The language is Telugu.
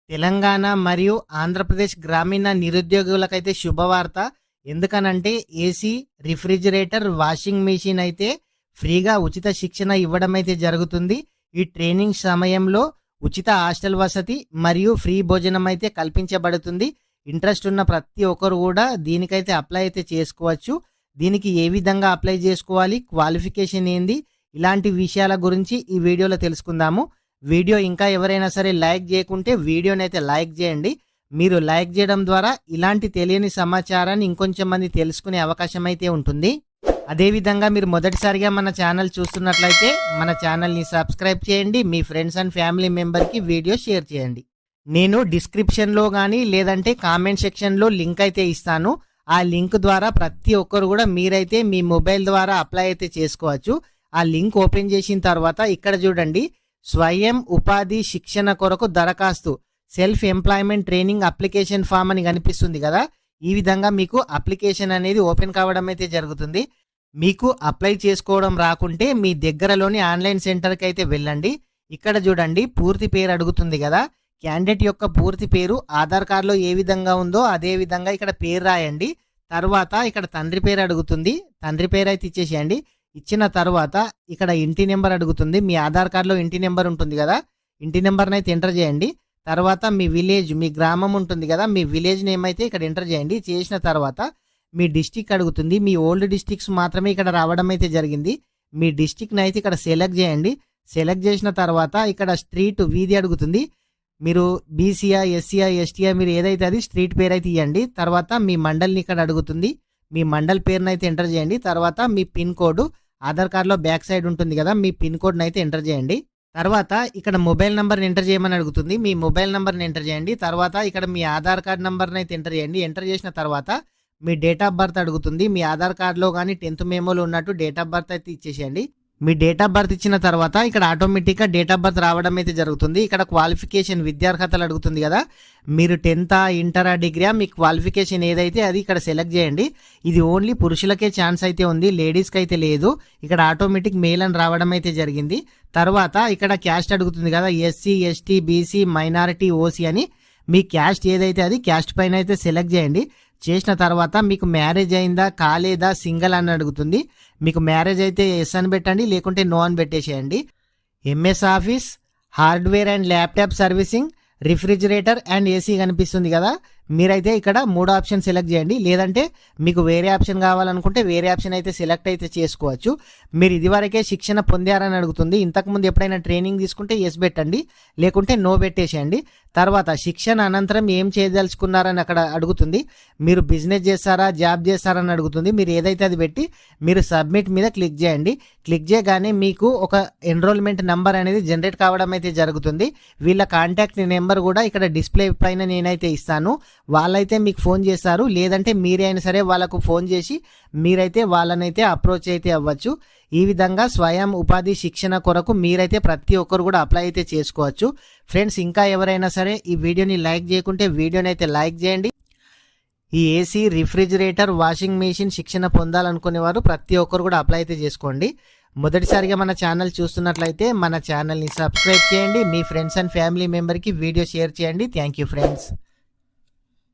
తెలంగాణ మరియు ఆంధ్రప్రదేశ్ గ్రామీణ నిరుద్యోగులకైతే శుభవార్త. ఎందుకనంటే ఏసీ, రిఫ్రిజిరేటర్, వాషింగ్ మెషిన్ అయితే ఫ్రీగా ఉచిత శిక్షణ ఇవ్వడం అయితే జరుగుతుంది. ఈ ట్రైనింగ్ సమయంలో ఉచిత హాస్టల్ వసతి మరియు ఫ్రీ భోజనం అయితే కల్పించబడుతుంది. ఇంట్రెస్ట్ ఉన్న ప్రతి ఒక్కరు కూడా దీనికైతే అప్లై అయితే చేసుకోవచ్చు. దీనికి ఏ విధంగా అప్లై చేసుకోవాలి, క్వాలిఫికేషన్ ఏంది, ఇలాంటి విషయాల గురించి ఈ వీడియోలో తెలుసుకుందాము. వీడియో ఇంకా ఎవరైనా సరే లైక్ చేయకుంటే వీడియోని అయితే లైక్ చేయండి. మీరు లైక్ చేయడం ద్వారా ఇలాంటి తెలియని సమాచారాన్ని ఇంకొంచెం మంది తెలుసుకునే అవకాశం అయితే ఉంటుంది. అదేవిధంగా మీరు మొదటిసారిగా మన ఛానల్ చూస్తున్నట్లయితే మన ఛానల్ని సబ్స్క్రైబ్ చేయండి. మీ ఫ్రెండ్స్ అండ్ ఫ్యామిలీ మెంబర్కి వీడియో షేర్ చేయండి. నేను డిస్క్రిప్షన్లో కానీ లేదంటే కామెంట్ సెక్షన్లో లింక్ అయితే ఇస్తాను. ఆ లింక్ ద్వారా ప్రతి ఒక్కరు కూడా మీరైతే మీ మొబైల్ ద్వారా అప్లై అయితే చేసుకోవచ్చు. ఆ లింక్ ఓపెన్ చేసిన తర్వాత ఇక్కడ చూడండి, స్వయం ఉపాధి శిక్షణ కొరకు దరఖాస్తు, self employment training application form అని కనిపిస్తుంది కదా. ఈ విధంగా మీకు అప్లికేషన్ అనేది ఓపెన్ కావడం అయితే జరుగుతుంది. మీకు అప్లై చేసుకోవడం రాకుంటే మీ దగ్గరలోని ఆన్లైన్ సెంటర్కి అయితే వెళ్ళండి. ఇక్కడ చూడండి, పూర్తి పేరు అడుగుతుంది కదా. క్యాండిడేట్ యొక్క పూర్తి పేరు ఆధార్ కార్డులో ఏ విధంగా ఉందో అదే విధంగా ఇక్కడ పేరు రాయండి. తర్వాత ఇక్కడ తండ్రి పేరు అడుగుతుంది, తండ్రి పేరు అయితే ఇచ్చేసేయండి. ఇచ్చిన తర్వాత ఇక్కడ ఇంటి నెంబర్ అడుగుతుంది. మీ ఆధార్ కార్డులో ఇంటి నెంబర్ ఉంటుంది కదా, ఇంటి నెంబర్ని అయితే ఎంటర్ చేయండి. తర్వాత మీ విలేజ్, మీ గ్రామం ఉంటుంది కదా, మీ విలేజ్ నేమ్ అయితే ఇక్కడ ఎంటర్ చేయండి. చేసిన తర్వాత మీ డిస్టిక్ అడుగుతుంది. మీ ఓల్డ్ డిస్టిక్స్ మాత్రమే ఇక్కడ రావడం అయితే జరిగింది. మీ డిస్టిక్ని అయితే ఇక్కడ సెలెక్ట్ చేయండి. సెలెక్ట్ చేసిన తర్వాత ఇక్కడ స్ట్రీట్, వీధి అడుగుతుంది. మీరు బీసీఆ, ఎస్సీఆ, ఎస్టీఆ, మీరు ఏదైతే అది స్ట్రీట్ పేరు అయితే ఇవ్వండి. తర్వాత మీ మండల్ని ఇక్కడ అడుగుతుంది. మీ మండల్ పేరుని అయితే ఎంటర్ చేయండి. తర్వాత మీ పిన్ కోడ్, ఆధార్ కార్డులో బ్యాక్ సైడ్ ఉంటుంది కదా, మీ పిన్ కోడ్ని అయితే ఎంటర్ చేయండి. తర్వాత ఇక్కడ మొబైల్ నెంబర్ని ఎంటర్ చేయమని అడుగుతుంది. మీ మొబైల్ నెంబర్ని ఎంటర్ చేయండి. తర్వాత ఇక్కడ మీ ఆధార్ కార్డ్ నెంబర్ని అయితే ఎంటర్ చేయండి. ఎంటర్ చేసిన తర్వాత మీ డేట్ ఆఫ్ బర్త్ అడుగుతుంది. మీ ఆధార్ కార్డులో కానీ 10th మెమోలో ఉన్నట్టు డేట్ ఆఫ్ బర్త్ అయితే ఇచ్చేసేయండి. మీ డేట్ ఆఫ్ బర్త్ ఇచ్చిన తర్వాత ఇక్కడ ఆటోమేటిక్గా డేట్ ఆఫ్ బర్త్ రావడం అయితే జరుగుతుంది. ఇక్కడ క్వాలిఫికేషన్, విద్యార్హతలు అడుగుతుంది కదా. మీరు 10th, ఇంటరా, డిగ్రీ, మీ క్వాలిఫికేషన్ ఏదైతే అది ఇక్కడ సెలెక్ట్ చేయండి. ఇది ఓన్లీ పురుషులకే ఛాన్స్ అయితే ఉంది, లేడీస్కి అయితే లేదు. ఇక్కడ ఆటోమేటిక్ మెయిల్ అని రావడం అయితే జరిగింది. తర్వాత ఇక్కడ క్యాస్ట్ అడుగుతుంది కదా, SC, ST, BC, minority, OC అని. మీ క్యాస్ట్ ఏదైతే అది క్యాస్ట్ పైన అయితే సెలెక్ట్ చేయండి. చేసిన తర్వాత మీకు మ్యారేజ్ అయిందా, కాలేదా, సింగిల్ అని అడుగుతుంది. మీకు మ్యారేజ్ అయితే ఎస్ అని పెట్టండి, లేకుంటే నో అని పెట్టేసేయండి. MS office, hardware and laptop servicing, refrigerator and AC కనిపిస్తుంది కదా. మీరైతే ఇక్కడ 3 ఆప్షన్ సెలెక్ట్ చేయండి. లేదంటే మీకు వేరే ఆప్షన్ కావాలనుకుంటే వేరే ఆప్షన్ అయితే సెలెక్ట్ అయితే చేసుకోవచ్చు. మీరు ఇదివరకే శిక్షణ పొందారని అడుగుతుంది. ఇంతకుముందు ఎప్పుడైనా ట్రైనింగ్ తీసుకుంటే ఎస్ పెట్టండి, లేకుంటే నో పెట్టేసేయండి. తర్వాత శిక్షణ అనంతరం ఏం చేయదలుచుకున్నారని అక్కడ అడుగుతుంది. మీరు బిజినెస్ చేస్తారా, జాబ్ చేస్తారని అడుగుతుంది. మీరు ఏదైతే అది పెట్టి మీరు సబ్మిట్ మీద క్లిక్ చేయండి. క్లిక్ చేయగానే మీకు ఒక ఎన్రోల్మెంట్ నెంబర్ అనేది జనరేట్ కావడం అయితే జరుగుతుంది. వీళ్ళ కాంటాక్ట్ నెంబర్ కూడా ఇక్కడ డిస్ప్లే పైన నేనైతే ఇస్తాను. వాళ్ళైతే మీకు ఫోన్ చేస్తారు, లేదంటే మీరే అయినా సరే వాళ్ళకు ఫోన్ చేసి మీరైతే వాళ్ళనైతే అప్రోచ్ అయితే అవ్వచ్చు. ఈ విధంగా స్వయం ఉపాధి శిక్షణ కొరకు మీరైతే ప్రతి ఒక్కరు కూడా అప్లై అయితే చేసుకోవచ్చు. ఫ్రెండ్స్, ఇంకా ఎవరైనా సరే ఈ వీడియోని లైక్ చేయకుంటే వీడియోని అయితే లైక్ చేయండి. ఈ ఏసీ, రిఫ్రిజిరేటర్, వాషింగ్ మెషిన్ శిక్షణ పొందాలనుకునేవారు ప్రతి ఒక్కరు కూడా అప్లై అయితే చేసుకోండి. మొదటిసారిగా మన ఛానల్ చూస్తున్నట్లయితే మన ఛానల్ని సబ్స్క్రైబ్ చేయండి. మీ ఫ్రెండ్స్ అండ్ ఫ్యామిలీ మెంబర్కి వీడియో షేర్ చేయండి. Thank you friends.